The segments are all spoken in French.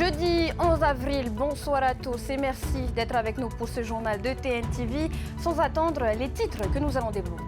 Jeudi 11 avril, bonsoir à tous et merci d'être avec nous pour ce journal de TNTV. Sans attendre les titres que nous allons développer.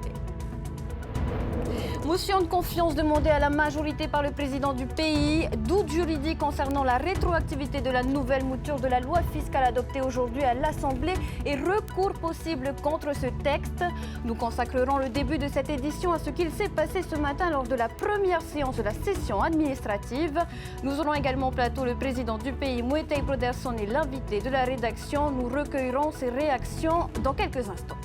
Motion de confiance demandée à la majorité par le président du pays. Doute juridique concernant la rétroactivité de la nouvelle mouture de la loi fiscale adoptée aujourd'hui à l'Assemblée et recours possible contre ce texte. Nous consacrerons le début de cette édition à ce qu'il s'est passé ce matin lors de la première séance de la session administrative. Nous aurons également au plateau le président du pays, Moetai Broderson, et l'invité de la rédaction. Nous recueillerons ses réactions dans quelques instants.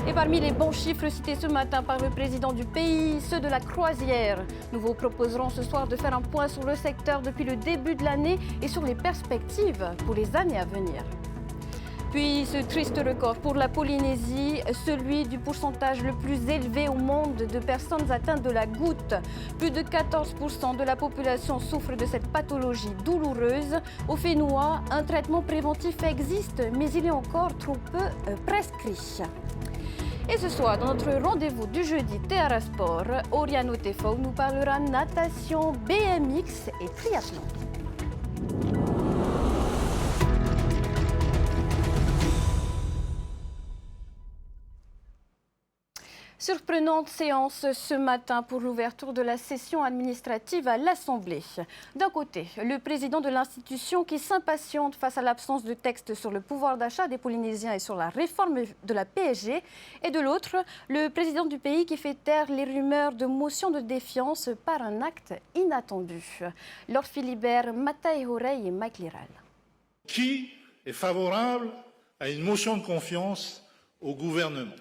Et parmi les bons chiffres cités ce matin par le président du pays, ceux de la croisière. Nous vous proposerons ce soir de faire un point sur le secteur depuis le début de l'année et sur les perspectives pour les années à venir. Puis ce triste record pour la Polynésie, celui du pourcentage le plus élevé au monde de personnes atteintes de la goutte. Plus de 14% de la population souffre de cette pathologie douloureuse. Au Fénois, un traitement préventif existe, mais il est encore trop peu prescrit. Et ce soir, dans notre rendez-vous du jeudi Théara Sport, Oriano Tefo nous parlera natation, BMX et triathlon. Surprenante séance ce matin pour l'ouverture de la session administrative à l'Assemblée. D'un côté, le président de l'institution qui s'impatiente face à l'absence de texte sur le pouvoir d'achat des Polynésiens et sur la réforme de la PSG. Et de l'autre, le président du pays qui fait taire les rumeurs de motion de défiance par un acte inattendu. Lord Philibert, Matai Horei et Mike Liral. Qui est favorable à une motion de confiance au gouvernement ?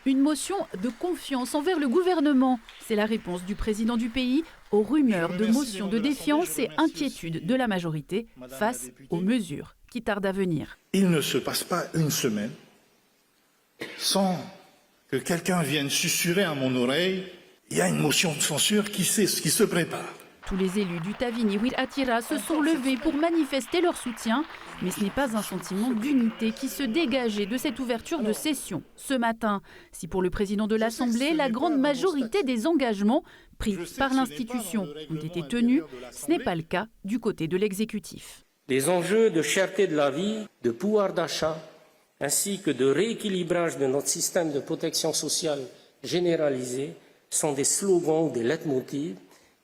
Une motion de confiance envers le gouvernement. C'est la réponse du président du pays aux rumeurs de motion de défiance et inquiétude de la majorité face aux mesures qui tardent à venir. Il ne se passe pas une semaine sans que quelqu'un vienne susurrer à mon oreille « il y a une motion de censure qui se prépare ». Tous les élus du Tavini Wirratira se sont levés pour manifester leur soutien, mais ce n'est pas un sentiment d'unité qui se dégageait de cette ouverture de session ce matin. Si pour le président de l'Assemblée, la grande majorité des engagements pris par l'institution ont été tenus, ce n'est pas le cas du côté de l'exécutif. Les enjeux de cherté de la vie, de pouvoir d'achat, ainsi que de rééquilibrage de notre système de protection sociale généralisé sont des slogans ou des leitmotivs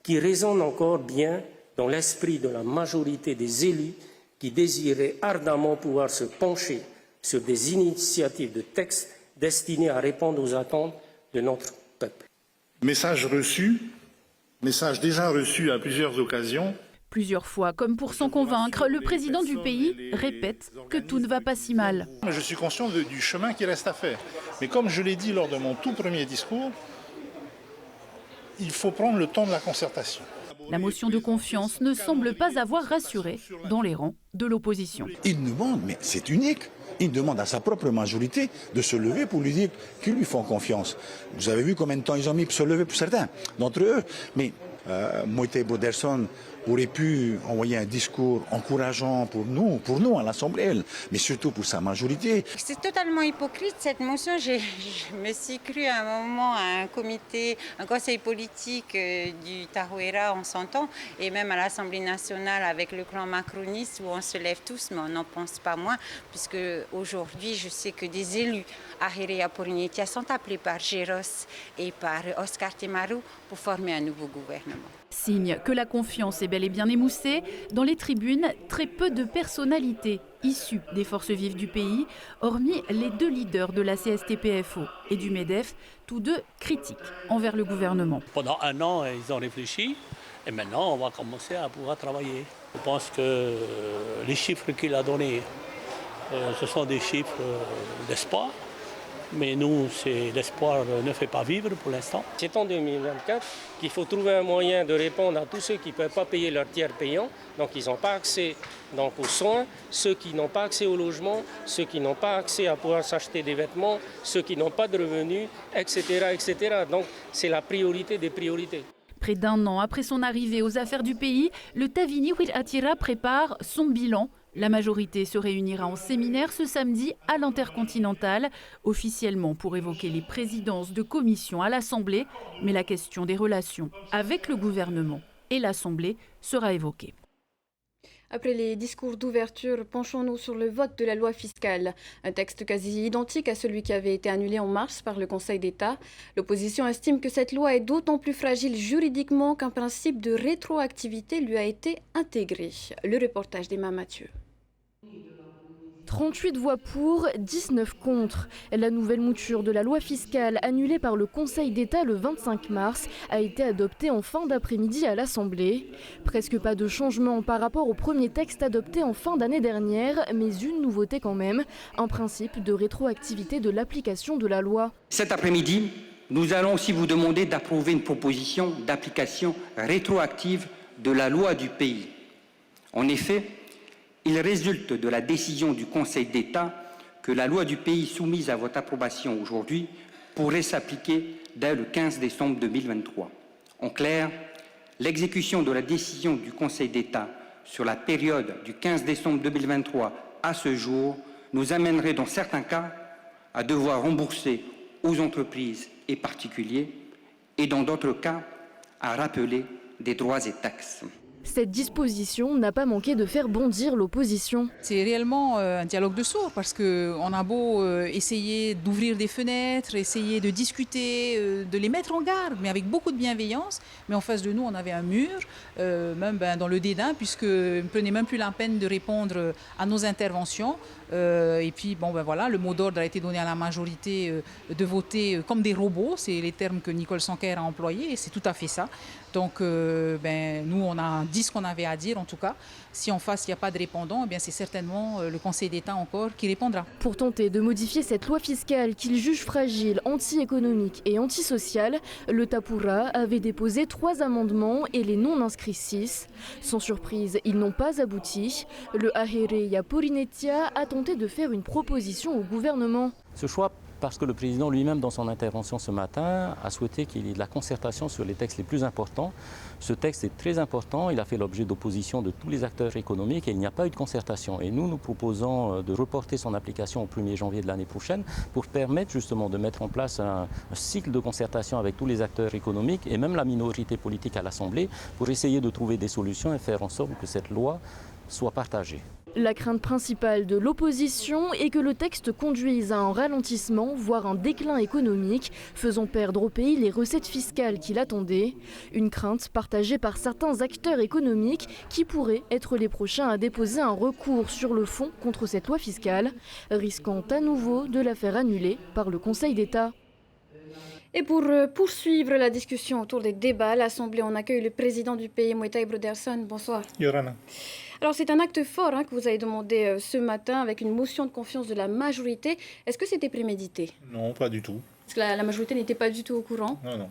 qui résonnent encore bien dans l'esprit de la majorité des élus qui désiraient ardemment pouvoir se pencher sur des initiatives de textes destinés à répondre aux attentes de notre peuple. Message déjà reçu à plusieurs occasions. Plusieurs fois, comme pour s'en convaincre, le président du pays répète que tout ne va pas si mal. Je suis conscient du chemin qui reste à faire. Mais comme je l'ai dit lors de mon tout premier discours, il faut prendre le temps de la concertation. La motion de confiance ne semble pas avoir rassuré dans les rangs de l'opposition. Il demande, mais c'est unique, il demande à sa propre majorité de se lever pour lui dire qu'ils lui font confiance. Vous avez vu combien de temps ils ont mis pour se lever pour certains d'entre eux. Mais Moetai Broderson aurait pu envoyer un discours encourageant pour nous à l'Assemblée, mais surtout pour sa majorité. C'est totalement hypocrite cette motion. Je me suis cru à un moment à un conseil politique du Tarouéra, on s'entend, et même à l'Assemblée nationale avec le clan macroniste où on se lève tous, mais on n'en pense pas moins, puisque aujourd'hui je sais que des élus à Herea Porinetia sont appelés par Géros et par Oscar Temaru pour former un nouveau gouvernement. Signe que la confiance est bel et bien émoussée. Dans les tribunes, très peu de personnalités issues des forces vives du pays, hormis les deux leaders de la CSTPFO et du MEDEF, tous deux critiques envers le gouvernement. Pendant un an, ils ont réfléchi et maintenant, on va commencer à pouvoir travailler. Je pense que les chiffres qu'il a donnés, ce sont des chiffres d'espoir. Mais nous, l'espoir ne fait pas vivre pour l'instant. C'est en 2024 qu'il faut trouver un moyen de répondre à tous ceux qui ne peuvent pas payer leur tiers payant, donc ils n'ont pas accès aux soins, ceux qui n'ont pas accès au logement, ceux qui n'ont pas accès à pouvoir s'acheter des vêtements, ceux qui n'ont pas de revenus, etc., etc. Donc c'est la priorité des priorités. Près d'un an après son arrivée aux affaires du pays, le Tavini Wirratira prépare son bilan. La majorité se réunira en séminaire ce samedi à l'Intercontinental, officiellement pour évoquer les présidences de commission à l'Assemblée, mais la question des relations avec le gouvernement et l'Assemblée sera évoquée. Après les discours d'ouverture, penchons-nous sur le vote de la loi fiscale. Un texte quasi identique à celui qui avait été annulé en mars par le Conseil d'État. L'opposition estime que cette loi est d'autant plus fragile juridiquement qu'un principe de rétroactivité lui a été intégré. Le reportage d'Emma Mathieu. 38 voix pour, 19 contre. La nouvelle mouture de la loi fiscale annulée par le Conseil d'État le 25 mars a été adoptée en fin d'après-midi à l'Assemblée. Presque pas de changement par rapport au premier texte adopté en fin d'année dernière, mais une nouveauté quand même, un principe de rétroactivité de l'application de la loi. Cet après-midi, nous allons aussi vous demander d'approuver une proposition d'application rétroactive de la loi du pays. En effet, il résulte de la décision du Conseil d'État que la loi du pays soumise à votre approbation aujourd'hui pourrait s'appliquer dès le 15 décembre 2023. En clair, l'exécution de la décision du Conseil d'État sur la période du 15 décembre 2023 à ce jour nous amènerait dans certains cas à devoir rembourser aux entreprises et particuliers et dans d'autres cas à rappeler des droits et taxes. Cette disposition n'a pas manqué de faire bondir l'opposition. C'est réellement un dialogue de sourds parce qu'on a beau essayer d'ouvrir des fenêtres, essayer de discuter, de les mettre en garde, mais avec beaucoup de bienveillance. Mais en face de nous, on avait un mur, même dans le dédain, puisqu'ils ne prenaient même plus la peine de répondre à nos interventions. Et puis, voilà, le mot d'ordre a été donné à la majorité de voter comme des robots. C'est les termes que Nicole Sanquer a employés et c'est tout à fait ça. Donc, nous, on a dit ce qu'on avait à dire, en tout cas. Si en face, il n'y a pas de répondant, c'est certainement le Conseil d'État encore qui répondra. Pour tenter de modifier cette loi fiscale qu'il juge fragile, anti-économique et antisociale, le Tapura avait déposé 3 amendements et les non-inscrits 6. Sans surprise, ils n'ont pas abouti. Le Ahereya Porinetia a tenté de faire une proposition au gouvernement. Ce choix, parce que le président lui-même, dans son intervention ce matin, a souhaité qu'il y ait de la concertation sur les textes les plus importants. Ce texte est très important, il a fait l'objet d'opposition de tous les acteurs économiques et il n'y a pas eu de concertation. Et nous proposons de reporter son application au 1er janvier de l'année prochaine pour permettre justement de mettre en place un cycle de concertation avec tous les acteurs économiques et même la minorité politique à l'Assemblée pour essayer de trouver des solutions et faire en sorte que cette loi soit partagée. La crainte principale de l'opposition est que le texte conduise à un ralentissement, voire un déclin économique, faisant perdre au pays les recettes fiscales qu'il attendait. Une crainte partagée par certains acteurs économiques qui pourraient être les prochains à déposer un recours sur le fond contre cette loi fiscale, risquant à nouveau de la faire annuler par le Conseil d'État. Et pour poursuivre la discussion autour des débats à l'Assemblée, on accueille le président du pays, Moitaï Broderson. Bonsoir. Yorana. Alors c'est un acte fort que vous avez demandé ce matin avec une motion de confiance de la majorité. Est-ce que c'était prémédité? Non, pas du tout. Parce que la majorité n'était pas du tout au courant. Non.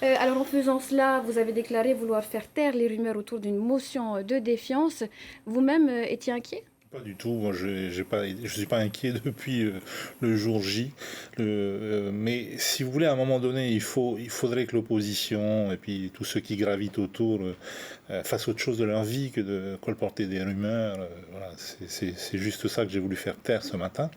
Alors en faisant cela, vous avez déclaré vouloir faire taire les rumeurs autour d'une motion de défiance. Vous-même étiez inquiet? Pas du tout. Moi, je suis pas inquiet depuis le jour J. Mais si vous voulez, à un moment donné, il faudrait que l'opposition et puis tous ceux qui gravitent autour fassent autre chose de leur vie que de colporter des rumeurs. Voilà, c'est juste ça que j'ai voulu faire taire ce matin,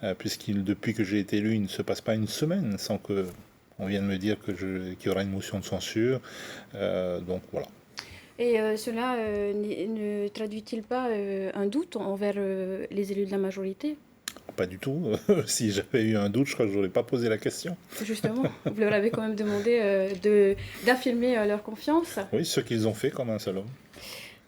depuis que j'ai été élu, il ne se passe pas une semaine sans qu'on vienne me dire qu'il y aura une motion de censure. Donc voilà. Et cela ne traduit-il pas un doute envers les élus de la majorité? Pas du tout. Si j'avais eu un doute, je crois que je n'aurais pas posé la question. Justement, vous leur avez quand même demandé d'affirmer leur confiance. Oui, ce qu'ils ont fait comme un seul homme.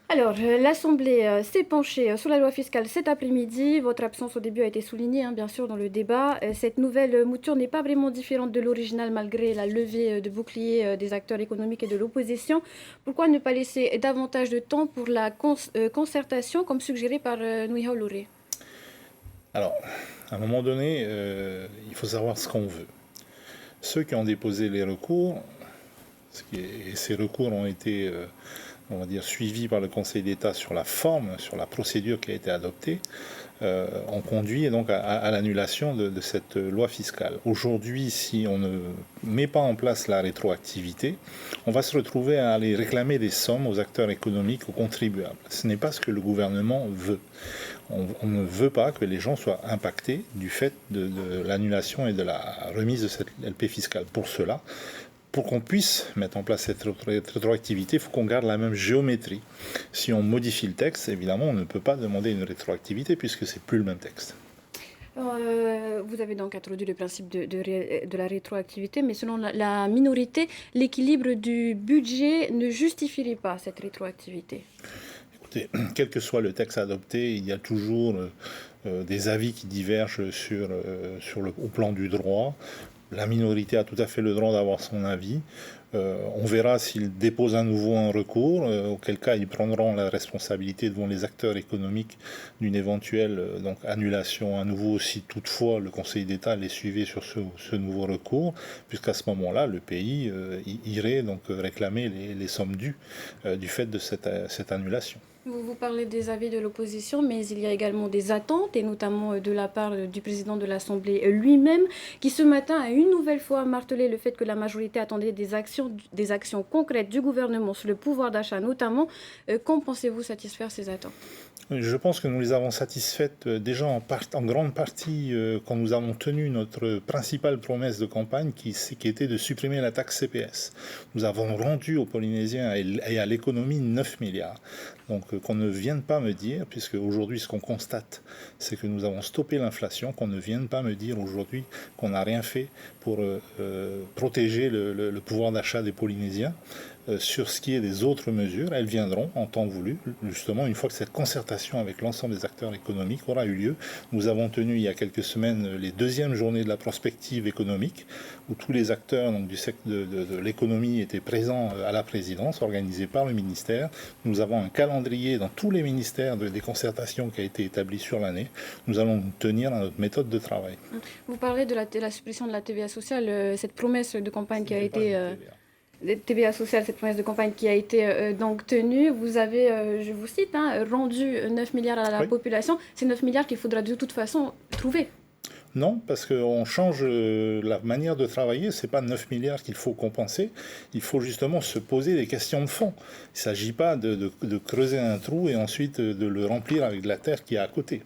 Alors, l'Assemblée s'est penchée sur la loi fiscale cet après-midi. Votre absence au début a été soulignée, bien sûr, dans le débat. Cette nouvelle mouture n'est pas vraiment différente de l'original malgré la levée de boucliers des acteurs économiques et de l'opposition. Pourquoi ne pas laisser davantage de temps pour la concertation, comme suggéré par Nouiha Oloré? Alors, à un moment donné, il faut savoir ce qu'on veut. Ceux qui ont déposé les recours, et ces recours ont été... on va dire, suivi par le Conseil d'État sur la forme, sur la procédure qui a été adoptée, ont conduit donc à l'annulation de cette loi fiscale. Aujourd'hui, si on ne met pas en place la rétroactivité, on va se retrouver à aller réclamer des sommes aux acteurs économiques, aux contribuables. Ce n'est pas ce que le gouvernement veut. On ne veut pas que les gens soient impactés du fait de l'annulation et de la remise de cette LP fiscale. Pour cela, pour qu'on puisse mettre en place cette rétroactivité, il faut qu'on garde la même géométrie. Si on modifie le texte, évidemment, on ne peut pas demander une rétroactivité puisque c'est plus le même texte. Vous avez donc introduit le principe de la rétroactivité, mais selon la minorité, l'équilibre du budget ne justifierait pas cette rétroactivité. Écoutez, quel que soit le texte adopté, il y a toujours des avis qui divergent au plan du droit. La minorité a tout à fait le droit d'avoir son avis. On verra s'ils déposent à nouveau un recours, auquel cas ils prendront la responsabilité devant les acteurs économiques d'une éventuelle annulation à nouveau si toutefois le Conseil d'État les suivait sur ce nouveau recours, puisqu'à ce moment-là, le pays irait donc réclamer les sommes dues du fait de cette annulation. Vous parlez des avis de l'opposition, mais il y a également des attentes, et notamment de la part du président de l'Assemblée lui-même, qui ce matin a une nouvelle fois martelé le fait que la majorité attendait des actions concrètes du gouvernement sur le pouvoir d'achat notamment. Quand pensez-vous satisfaire ces attentes ? Je pense que nous les avons satisfaites déjà en grande partie quand nous avons tenu notre principale promesse de campagne qui était de supprimer la taxe CPS. Nous avons rendu aux Polynésiens et à l'économie 9 milliards. Donc qu'on ne vienne pas me dire, puisque aujourd'hui ce qu'on constate, c'est que nous avons stoppé l'inflation, qu'on ne vienne pas me dire aujourd'hui qu'on n'a rien fait pour protéger le pouvoir d'achat des Polynésiens. Sur ce qui est des autres mesures, elles viendront en temps voulu, justement une fois que cette concertation avec l'ensemble des acteurs économiques aura eu lieu. Nous avons tenu il y a quelques semaines les deuxièmes journées de la prospective économique, où tous les acteurs donc, du secteur de l'économie étaient présents à la présidence, organisés par le ministère. Nous avons un calendrier dans tous les ministères des concertations qui a été établi sur l'année. Nous allons nous tenir à notre méthode de travail. Vous parlez de la suppression de la TVA sociale, cette promesse de campagne qui a été... TVA sociale, cette promesse de campagne qui a été donc tenue. Vous avez, je vous cite, rendu 9 milliards à la population. C'est 9 milliards qu'il faudra de toute façon trouver. Non, parce qu'on change la manière de travailler. Ce n'est pas 9 milliards qu'il faut compenser. Il faut justement se poser des questions de fond. Il ne s'agit pas de creuser un trou et ensuite de le remplir avec de la terre qui est à côté.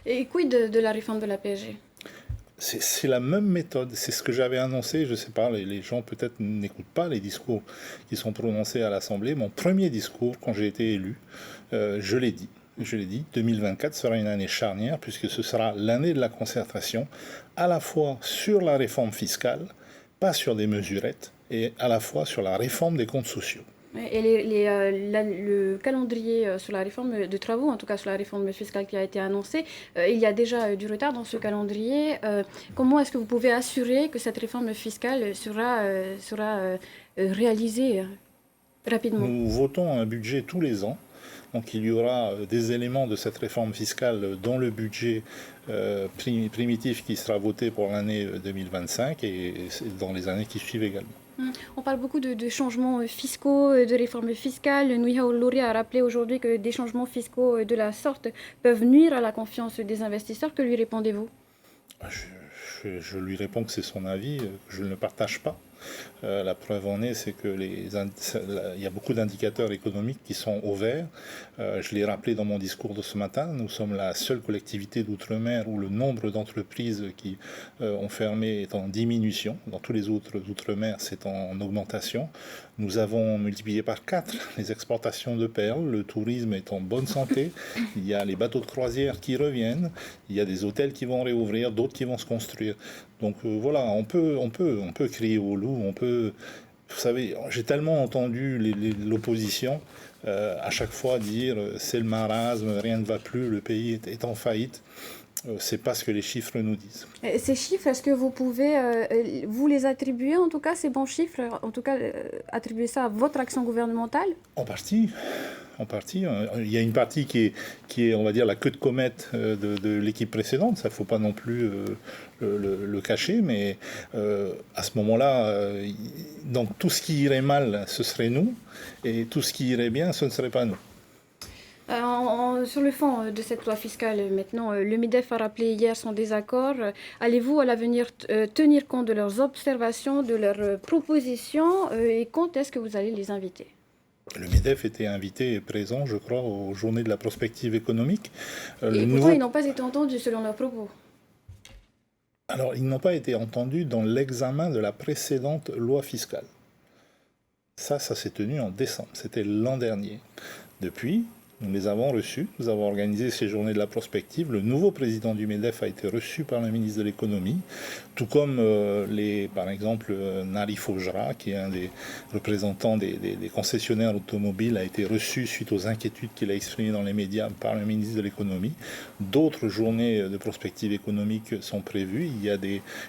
Et quid de la réforme de la PSG ? C'est la même méthode, c'est ce que j'avais annoncé, je ne sais pas, les gens peut-être n'écoutent pas les discours qui sont prononcés à l'Assemblée. Mon premier discours, quand j'ai été élu, je l'ai dit, 2024 sera une année charnière puisque ce sera l'année de la concertation, à la fois sur la réforme fiscale, pas sur des mesurettes, et à la fois sur la réforme des comptes sociaux. Et le calendrier sur la réforme de travaux, en tout cas sur la réforme fiscale qui a été annoncée, il y a déjà du retard dans ce calendrier. Comment est-ce que vous pouvez assurer que cette réforme fiscale sera réalisée rapidement ? Nous votons un budget tous les ans. Donc il y aura des éléments de cette réforme fiscale dans le budget primitif qui sera voté pour l'année 2025 et dans les années qui suivent également. On parle beaucoup de changements fiscaux, de réformes fiscales. Nuiha Olouri a rappelé aujourd'hui que des changements fiscaux de la sorte peuvent nuire à la confiance des investisseurs. Que lui répondez-vous ? Je lui réponds que c'est son avis, que je ne partage pas. La preuve en est, c'est que il y a beaucoup d'indicateurs économiques qui sont au vert. Je l'ai rappelé dans mon discours de ce matin, nous sommes la seule collectivité d'outre-mer où le nombre d'entreprises qui ont fermé est en diminution. Dans tous les autres outre-mer, c'est en augmentation. Nous avons multiplié par 4 les exportations de perles, le tourisme est en bonne santé, il y a les bateaux de croisière qui reviennent, il y a des hôtels qui vont réouvrir, d'autres qui vont se construire. Donc voilà, on peut crier au loup, on peut... Vous savez, j'ai tellement entendu l'opposition à chaque fois dire c'est le marasme, rien ne va plus, le pays est en faillite. C'est pas ce que les chiffres nous disent. Ces chiffres, est-ce que vous pouvez vous les attribuer, en tout cas, ces bons chiffres, en tout cas, attribuer ça à votre action gouvernementale ? En partie. Il y a une partie qui est, on va dire, la queue de comète de l'équipe précédente. Ça, il ne faut pas non plus le cacher. Mais à ce moment-là, donc tout ce qui irait mal, ce serait nous. Et tout ce qui irait bien, ce ne serait pas nous. Sur le fond de cette loi fiscale, maintenant, le MEDEF a rappelé hier son désaccord. Allez-vous à l'avenir tenir compte de leurs observations, de leurs propositions et quand est-ce que vous allez les inviter ? Le MEDEF était invité et présent, je crois, aux journées de la prospective économique. Et pourtant, ils n'ont pas été entendus selon leurs propos. Alors, ils n'ont pas été entendus dans l'examen de la précédente loi fiscale. Ça s'est tenu en décembre, c'était l'an dernier. Depuis, nous les avons reçus, nous avons organisé ces journées de la prospective. Le nouveau président du MEDEF a été reçu par le ministre de l'économie, tout comme par exemple Nari Fojra, qui est un des représentants des concessionnaires automobiles, a été reçu suite aux inquiétudes qu'il a exprimées dans les médias par le ministre de l'économie. D'autres journées de prospective économique sont prévues. Il y a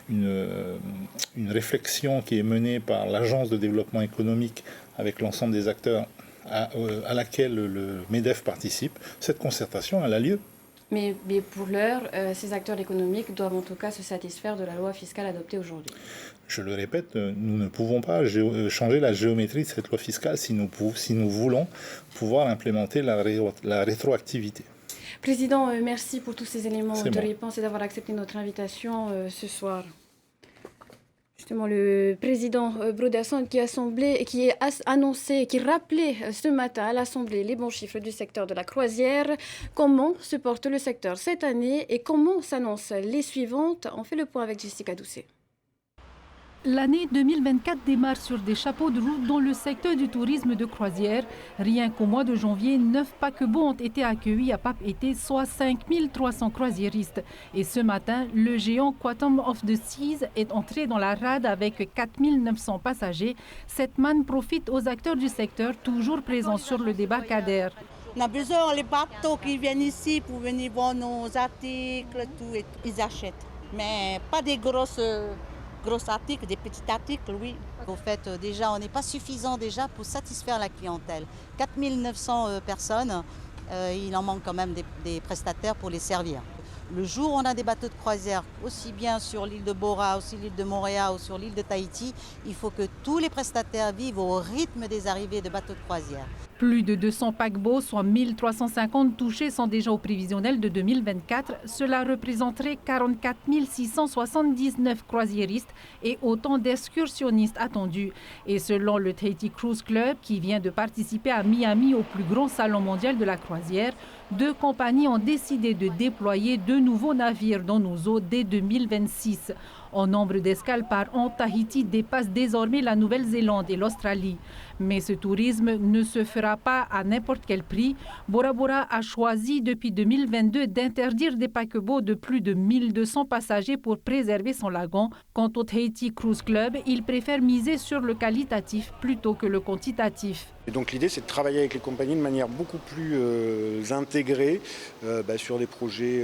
une réflexion qui est menée par l'Agence de développement économique avec l'ensemble des acteurs à laquelle le MEDEF participe. Cette concertation, elle a lieu. Mais pour l'heure, ces acteurs économiques doivent en tout cas se satisfaire de la loi fiscale adoptée aujourd'hui. Je le répète, nous ne pouvons pas changer la géométrie de cette loi fiscale si nous voulons pouvoir implémenter la rétroactivité. Président, merci pour tous ces éléments de réponse et d'avoir accepté notre invitation ce soir. Justement, le président Broderson qui a annoncé, qui rappelait ce matin à l'Assemblée les bons chiffres du secteur de la croisière. Comment se porte le secteur cette année et comment s'annoncent les suivantes? On fait le point avec Jessica Doucet. L'année 2024 démarre sur des chapeaux de roue dans le secteur du tourisme de croisière. Rien qu'au mois de janvier, 9 paquebots ont été accueillis à Pape-Été, soit 5300 croisiéristes. Et ce matin, le géant Quantum of the Seas est entré dans la rade avec 4900 passagers. Cette manne profite aux acteurs du secteur, toujours présents sur le débarcadère. On a besoin des bateaux qui viennent ici pour venir voir nos articles, tout, et ils achètent. Mais pas des gros articles, des petits articles, oui. Au fait, déjà, on n'est pas suffisant déjà pour satisfaire la clientèle. 4900 personnes, il en manque quand même des prestataires pour les servir. Le jour où on a des bateaux de croisière, aussi bien sur l'île de Bora, aussi l'île de Montréal ou sur l'île de Tahiti, il faut que tous les prestataires vivent au rythme des arrivées de bateaux de croisière. Plus de 200 paquebots, soit 1350 touchés, sont déjà au prévisionnel de 2024. Cela représenterait 44 679 croisiéristes et autant d'excursionnistes attendus. Et selon le Tahiti Cruise Club, qui vient de participer à Miami au plus grand salon mondial de la croisière, 2 compagnies ont décidé de déployer 2 nouveaux navires dans nos eaux dès 2026. En nombre d'escales par an, Tahiti dépasse désormais la Nouvelle-Zélande et l'Australie. Mais ce tourisme ne se fera pas à n'importe quel prix. Bora Bora a choisi depuis 2022 d'interdire des paquebots de plus de 1200 passagers pour préserver son lagon. Quant au Tahiti Cruise Club, il préfère miser sur le qualitatif plutôt que le quantitatif. Et donc l'idée, c'est de travailler avec les compagnies de manière beaucoup plus intégrée sur des projets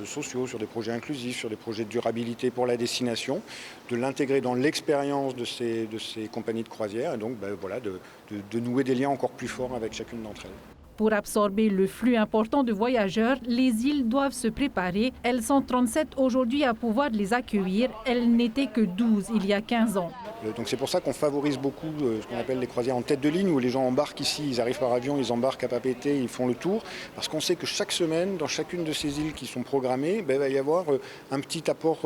sociaux, sur des projets inclusifs, sur des projets de durabilité pour la destination, de l'intégrer dans l'expérience de ces compagnies de croisière et donc de nouer des liens encore plus forts avec chacune d'entre elles. Pour absorber le flux important de voyageurs, les îles doivent se préparer. Elles sont 37 aujourd'hui à pouvoir les accueillir. Elles n'étaient que 12 il y a 15 ans. Donc c'est pour ça qu'on favorise beaucoup ce qu'on appelle les croisières en tête de ligne, où les gens embarquent ici, ils arrivent par avion, ils embarquent à Pape-Été, ils font le tour. Parce qu'on sait que chaque semaine, dans chacune de ces îles qui sont programmées, il va y avoir un petit apport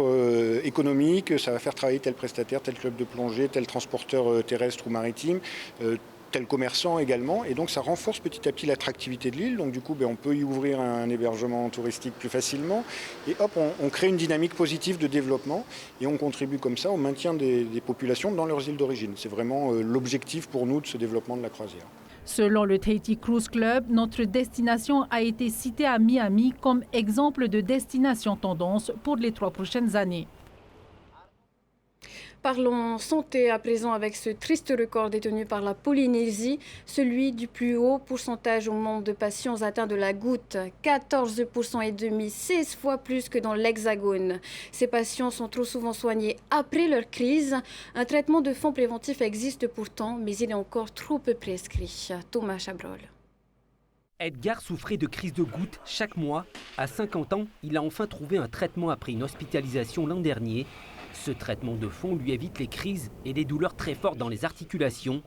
économique. Ça va faire travailler tel prestataire, tel club de plongée, tel transporteur terrestre ou maritime. Tel commerçant également, et donc ça renforce petit à petit l'attractivité de l'île, donc du coup on peut y ouvrir un hébergement touristique plus facilement, et hop, on crée une dynamique positive de développement, et on contribue comme ça au maintien des populations dans leurs îles d'origine. C'est vraiment l'objectif pour nous de ce développement de la croisière. Selon le Tahiti Cruise Club, notre destination a été citée à Miami comme exemple de destination tendance pour les 3 prochaines années. Parlons santé à présent avec ce triste record détenu par la Polynésie, celui du plus haut pourcentage au nombre de patients atteints de la goutte, 14% et demi, 16 fois plus que dans l'Hexagone. Ces patients sont trop souvent soignés après leur crise. Un traitement de fond préventif existe pourtant, mais il est encore trop peu prescrit. Thomas Chabrol. Edgar souffrait de crises de goutte chaque mois. À 50 ans, il a enfin trouvé un traitement après une hospitalisation l'an dernier. Ce traitement de fond lui évite les crises et des douleurs très fortes dans les articulations.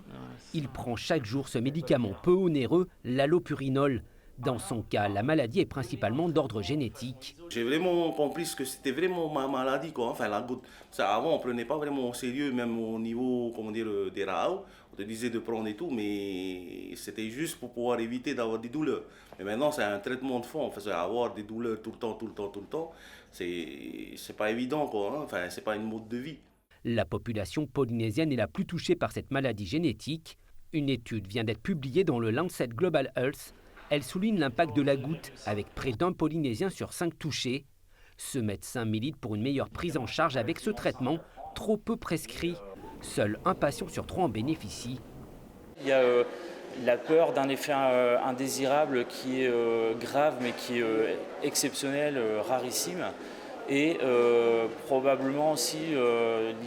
Il prend chaque jour ce médicament peu onéreux, l'allopurinol. Dans son cas, la maladie est principalement d'ordre génétique. J'ai vraiment compris que c'était vraiment ma maladie, quoi. Enfin, la goutte. Ça, avant, on ne prenait pas vraiment au sérieux, même au niveau, comment dire, des RAO. On te disait de prendre et tout, mais c'était juste pour pouvoir éviter d'avoir des douleurs. Mais maintenant, c'est un traitement de fond. Enfin, avoir des douleurs tout le temps, c'est pas évident, quoi. Hein. Enfin, c'est pas une mode de vie. La population polynésienne est la plus touchée par cette maladie génétique. Une étude vient d'être publiée dans le Lancet Global Health. Elle souligne l'impact de la goutte, avec près d'1 Polynésien sur 5 touchés. Ce médecin milite pour une meilleure prise en charge avec ce traitement, trop peu prescrit. Seul un patient sur 3 en bénéficie. Il y a la peur d'un effet indésirable qui est grave, mais qui est exceptionnel, rarissime. Et probablement aussi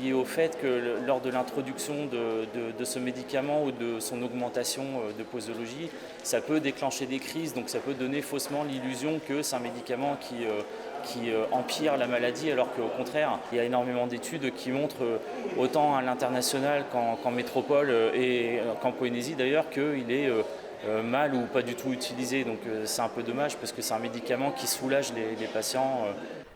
lié au fait que lors de l'introduction de ce médicament ou de son augmentation de posologie, ça peut déclencher des crises, donc ça peut donner faussement l'illusion que c'est un médicament qui empire la maladie, alors qu'au contraire, il y a énormément d'études qui montrent, autant à l'international qu'en métropole et qu'en Polynésie d'ailleurs, qu'il est mal ou pas du tout utilisé. Donc c'est un peu dommage parce que c'est un médicament qui soulage les patients.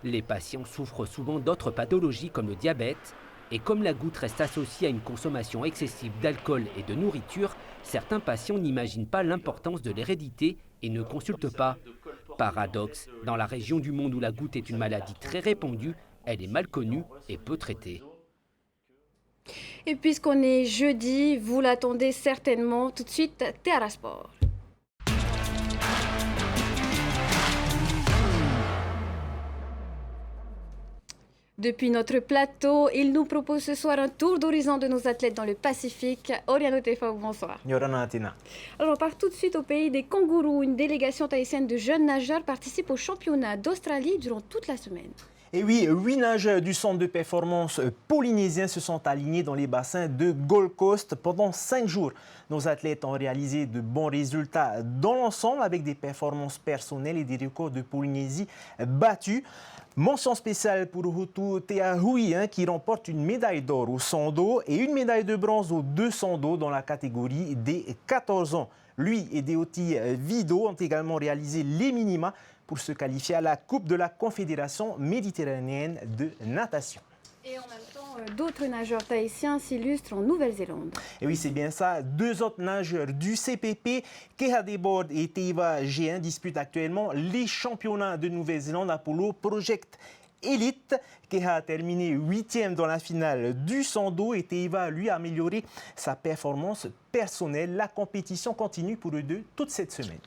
Les patients souffrent souvent d'autres pathologies comme le diabète. Et comme la goutte reste associée à une consommation excessive d'alcool et de nourriture, certains patients n'imaginent pas l'importance de l'hérédité et ne consultent pas. Paradoxe, dans la région du monde où la goutte est une maladie très répandue, elle est mal connue et peu traitée. Et puisqu'on est jeudi, vous l'attendez certainement. Tout de suite, Terra Sport. Depuis notre plateau, il nous propose ce soir un tour d'horizon de nos athlètes dans le Pacifique. Oriano Tefao, bonsoir. Alors on part tout de suite au pays des kangourous. Une délégation tahitienne de jeunes nageurs participe au championnat d'Australie durant toute la semaine. Et oui, 8 nageurs du centre de performance polynésien se sont alignés dans les bassins de Gold Coast pendant 5 jours. Nos athlètes ont réalisé de bons résultats dans l'ensemble avec des performances personnelles et des records de Polynésie battus. Mention spéciale pour Hutu Teahui qui remporte une médaille d'or au 100 dos et une médaille de bronze au 200 dos dans la catégorie des 14 ans. Lui et Deoti Vido ont également réalisé les minima pour se qualifier à la Coupe de la Confédération méditerranéenne de natation. Et en même temps, d'autres nageurs tahitiens s'illustrent en Nouvelle-Zélande. Et oui, c'est bien ça. 2 autres nageurs du CPP, Keha Debord et Teiva G1, disputent actuellement les championnats de Nouvelle-Zélande Apollo Project Elite. Keha a terminé 8e dans la finale du 100 dos et Teiva, lui, a amélioré sa performance personnelle. La compétition continue pour eux deux toute cette semaine.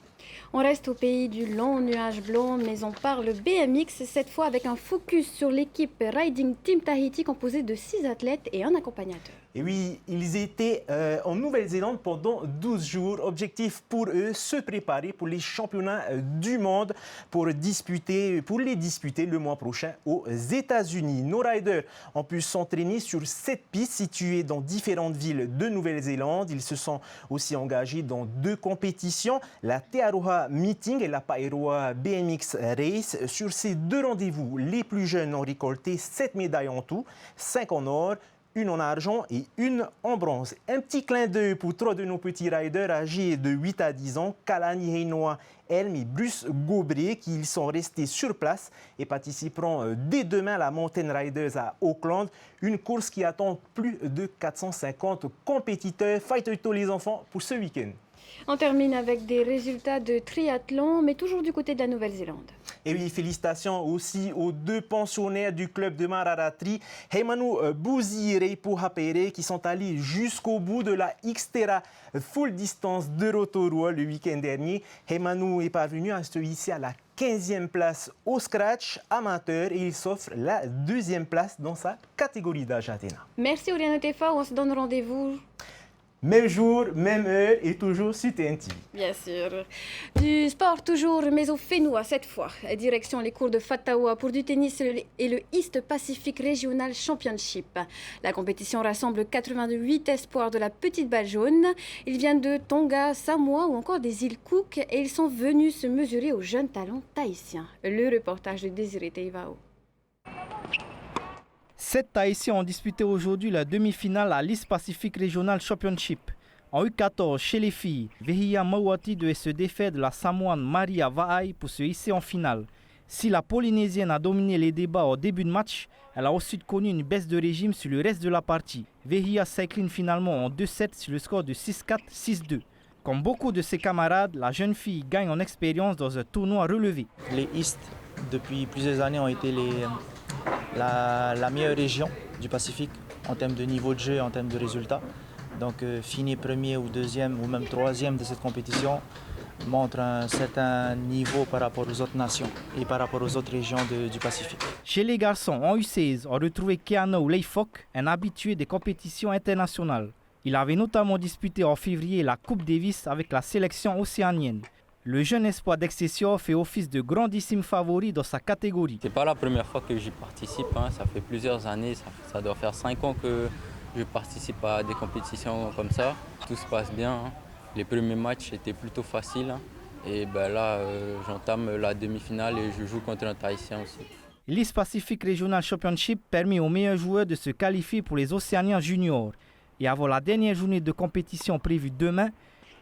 On reste au pays du long nuage blanc, mais on parle BMX, cette fois avec un focus sur l'équipe Riding Team Tahiti composée de 6 athlètes et un accompagnateur. Et oui, ils étaient en Nouvelle-Zélande pendant 12 jours. Objectif pour eux, se préparer pour les championnats du monde pour les disputer le mois prochain aux États-Unis. Nos riders ont pu s'entraîner sur 7 pistes situées dans différentes villes de Nouvelle-Zélande. Ils se sont aussi engagés dans 2 compétitions, la Te Aroha Meeting et la Paeroa BMX Race. Sur ces 2 rendez-vous, les plus jeunes ont récolté 7 médailles en tout, 5 en or, 1 en argent et 1 en bronze. Un petit clin d'œil pour 3 de nos petits riders âgés de 8 à 10 ans, Kalani Heinoa Elm et Bruce Gobré, qui sont restés sur place et participeront dès demain à la Mountain Riders à Auckland, une course qui attend plus de 450 compétiteurs. Fight les enfants pour ce week-end. On termine avec des résultats de triathlon, mais toujours du côté de la Nouvelle-Zélande. Et oui, félicitations aussi aux 2 pensionnaires du club de Mararatri, Heimanu Bouzire et Pohapere, qui sont allés jusqu'au bout de la Xterra full distance de Rotorua le week-end dernier. Heimanu est parvenu à se hisser à la 15e place au scratch amateur et il s'offre la 2e place dans sa catégorie d'âge, Athéna. Merci Oriano Tefao, on se donne rendez-vous. Même jour, même heure et toujours sur TNT. Bien sûr. Du sport toujours, mais au Fénois cette fois. Direction les cours de Fatawa pour du tennis et le East Pacific Regional Championship. La compétition rassemble 88 espoirs de la petite balle jaune. Ils viennent de Tonga, Samoa ou encore des îles Cook et ils sont venus se mesurer aux jeunes talents tahitiens. Le reportage de Désiré Teivao. 7 Tahitiens ont disputé aujourd'hui la demi-finale à l'East Pacific Regional Championship. En U14, chez les filles, Vehia Mawati devait se défaire de la Samoane Maria Vaai pour se hisser en finale. Si la Polynésienne a dominé les débats au début de match, elle a ensuite connu une baisse de régime sur le reste de la partie. Vehia s'incline finalement en 2-7 sur le score de 6-4, 6-2. Comme beaucoup de ses camarades, la jeune fille gagne en expérience dans un tournoi relevé. Les East, depuis plusieurs années, ont été la meilleure région du Pacifique en termes de niveau de jeu et en termes de résultats. Donc finir premier ou deuxième ou même troisième de cette compétition montre un certain niveau par rapport aux autres nations et par rapport aux autres régions du Pacifique. Chez les garçons, en U16, on retrouvait Keano Leifok, un habitué des compétitions internationales. Il avait notamment disputé en février la Coupe Davis avec la sélection océanienne. Le jeune espoir d'Excelsior fait office de grandissime favori dans sa catégorie. C'est pas la première fois que j'y participe, ça fait plusieurs années, ça doit faire 5 ans que je participe à des compétitions comme ça. Tout se passe bien. Les premiers matchs étaient plutôt faciles. Et là, j'entame la demi-finale et je joue contre un Tahitien aussi. L'East Pacific Regional Championship permet aux meilleurs joueurs de se qualifier pour les Océaniens juniors. Et avant la dernière journée de compétition prévue demain,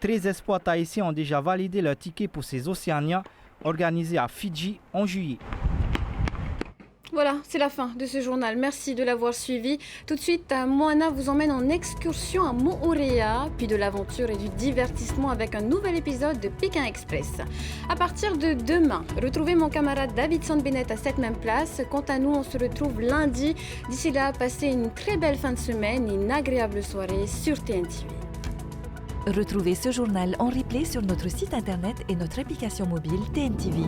13 espoirs tahitiens ont déjà validé leur ticket pour ces Océaniens organisés à Fidji en juillet. Voilà, c'est la fin de ce journal. Merci de l'avoir suivi. Tout de suite, Moana vous emmène en excursion à Moorea, puis de l'aventure et du divertissement avec un nouvel épisode de Pékin Express. À partir de demain, retrouvez mon camarade Davidson Bennett à cette même place. Quant à nous, on se retrouve lundi. D'ici là, passez une très belle fin de semaine et une agréable soirée sur TNTV. Retrouvez ce journal en replay sur notre site internet et notre application mobile TNTV.